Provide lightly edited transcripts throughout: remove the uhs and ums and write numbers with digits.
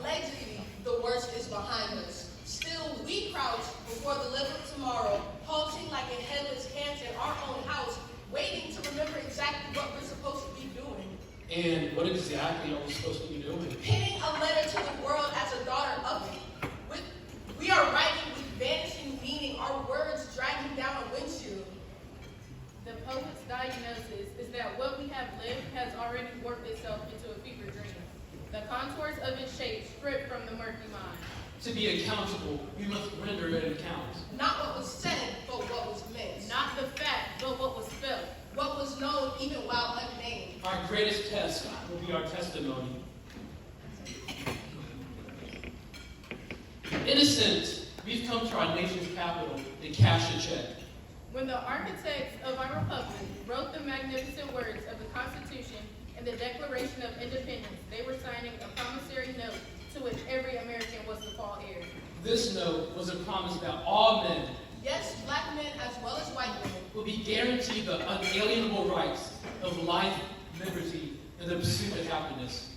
Allegedly, the worst is behind us. Still, we crouch before the live of tomorrow, halting like a headless camp in our own house, waiting to remember exactly what we're supposed to be doing. And what exactly are we supposed to be doing? Penning a letter to the world as a daughter of it. We are writing with vanishing meaning, our words dragging down a windshield. The poet's diagnosis is that what we have lived has already worked itself into a fever dream. The contours of its shape stripped from the murky mind. To be accountable, we must render an account. Not what was said, but what was meant. Not the fact, but what was felt. What was known even while unnamed. Our greatest test will be our testimony. Innocent, we've come to our nation's capital to cash a check. When the architects of our republic wrote the magnificent words of the Constitution and the Declaration of Independence, they were signing a promissory note to which every American was to fall heir. This note was a promise that all men, yes, black men as well as white women, will be guaranteed the unalienable rights of life, liberty, and the pursuit of happiness.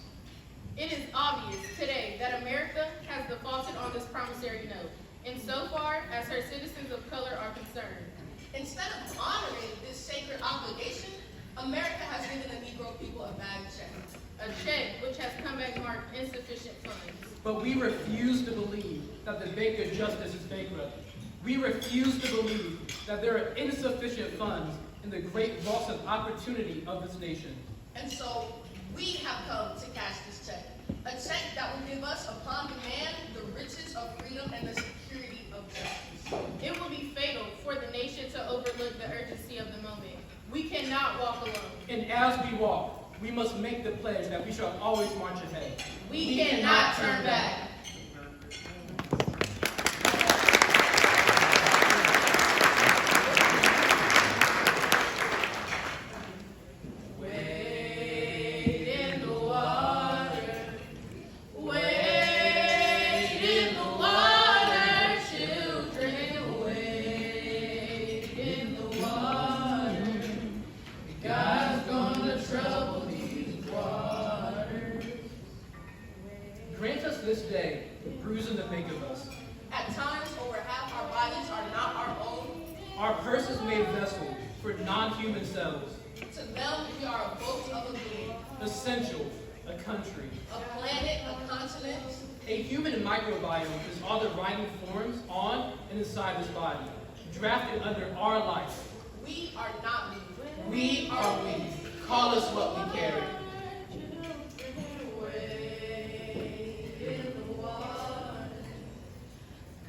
It is obvious today that America has defaulted on this promissory note, insofar as her citizens of color are concerned. Instead of honoring this sacred obligation, America has given the Negro people a bad check. A check which has come back marked insufficient funds. But we refuse to believe that the bank of justice is bankrupt. We refuse to believe that there are insufficient funds in the great vaults of opportunity of this nation. And so, we have come to cash this check. A check that will give us, upon demand, the riches of freedom and the security of justice. It will be fatal for the nation to overlook the urgency of the moment. We cannot walk alone. And as we walk, we must make the pledge that we shall always march ahead. We cannot turn back. Grant us this day the bruising that make of us. At times, over half our bodies are not our own. Our purses made vessel for non-human selves. To them, we are a boat of a being. Essential, a country. A planet, a continent. A human microbiome is all the writing forms on and inside this body, drafted under our life. We are not we. We are we. Call us what we carry.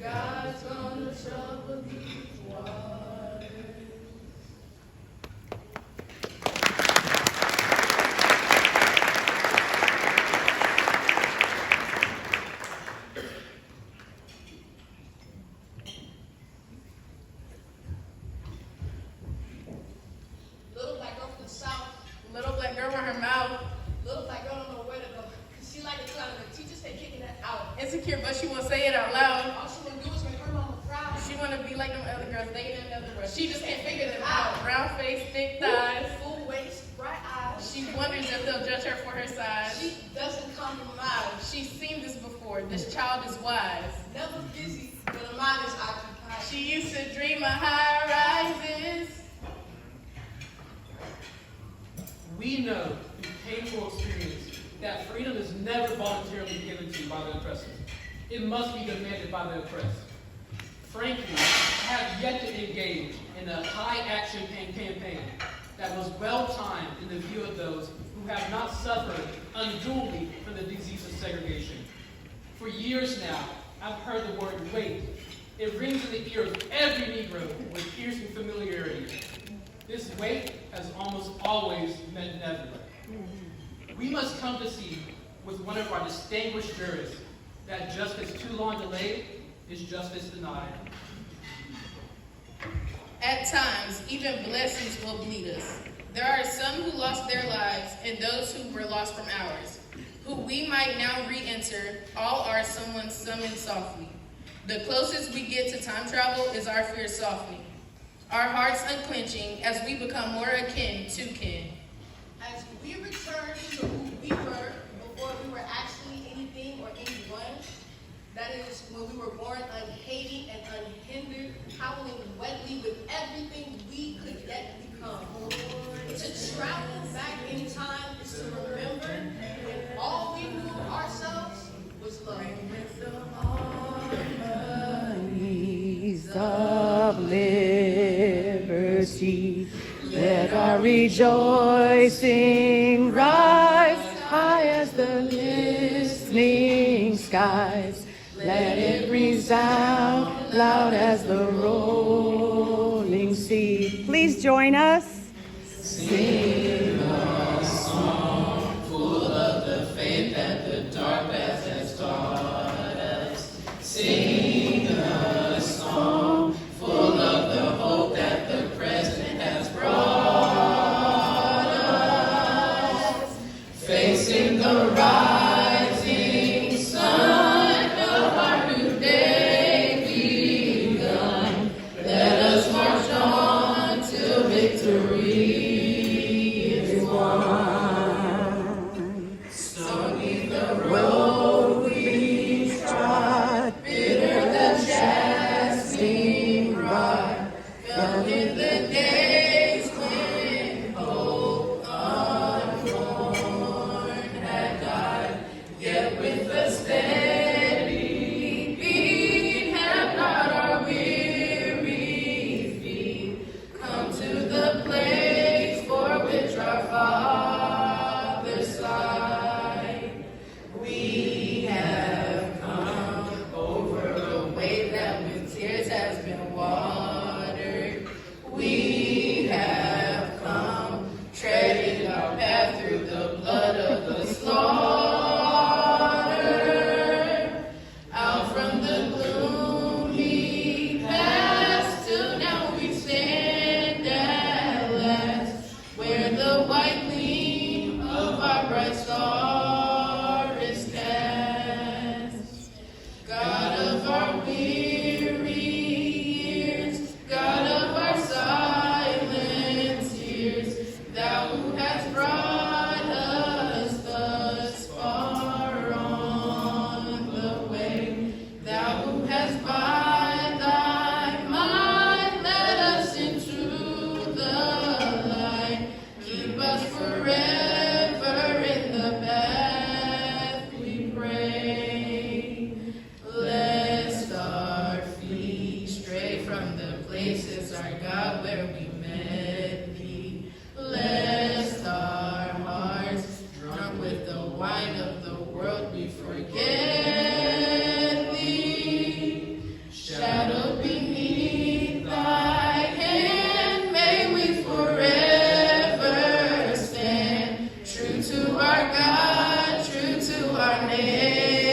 God's gonna trouble these waters. Little black girl from the south. Little black girl with her mouth. Little black girl don't know where to go. Cause she like a clown and the teacher say kicking that out. Insecure, but she won't say it out loud. All she wanna do is make her mama proud. She want to be like them other girls dating another girl. She just can't figure them out. out. Brown face, thick thighs. Full waist, bright eyes. She wonders if they'll judge her for her size. She doesn't compromise. She's seen this before. This child is wise. Never busy, but her mind is occupied. She used to dream of high rises. We know through painful experience that freedom is never voluntarily given to by the oppressor. It must be demanded by the oppressed. Frankly, I have yet to engage in a high-action campaign that was well-timed in the view of those who have not suffered unduly from the disease of segregation. For years now, I've heard the word wait. It rings in the ear of every Negro with piercing familiarity. This wait has almost always meant never. We must come to see with one of our distinguished jurists that justice too long delayed is justice denied. At times, even blessings will bleed us. There are some who lost their lives and those who were lost from ours, who we might now re-enter. All are someone summoned softly. The closest we get to time travel is our fear softening, our hearts unclenching as we become more akin to kin. As we return to who we were before we were actually anything or anyone, that is when we were born unhating and unhindered, howling wetly with everything we could yet become. To travel back in time is to remember when all we knew ourselves was love. Of liberty, let our rejoicing rise high as the listening skies. Let it resound loud as the rolling sea. Please join us. Sing a song full of the faith that the dark past has taught us. Sing a song full of the hope that the present has brought us. Facing the rising sun of our new day begun. Let us march on till victory is won. Stormy the road we trod, bitter the jasmine rod, fell in the days when hope unborn had died. Yet with a steady beat have not our weary feet come to the place for which our fathers sighed. We have come over a way that with tears has been watered. We have come treading our path through the blood of the slaughter. Out from the gloomy past till now we stand at last, where the white gleam of our bright star is cast. God of our weary years, God of our silent tears, thou who hast brought us thus far on the way, thou who hast by thy might led us into the light, keep us forever in the path we pray. Lest our feet stray from the places, our God, where we met thee. Lest our hearts, drunk with the wine of the world, we forget thee. Shadowed beneath thy hand, may we forever stand, true to our God, true to our name.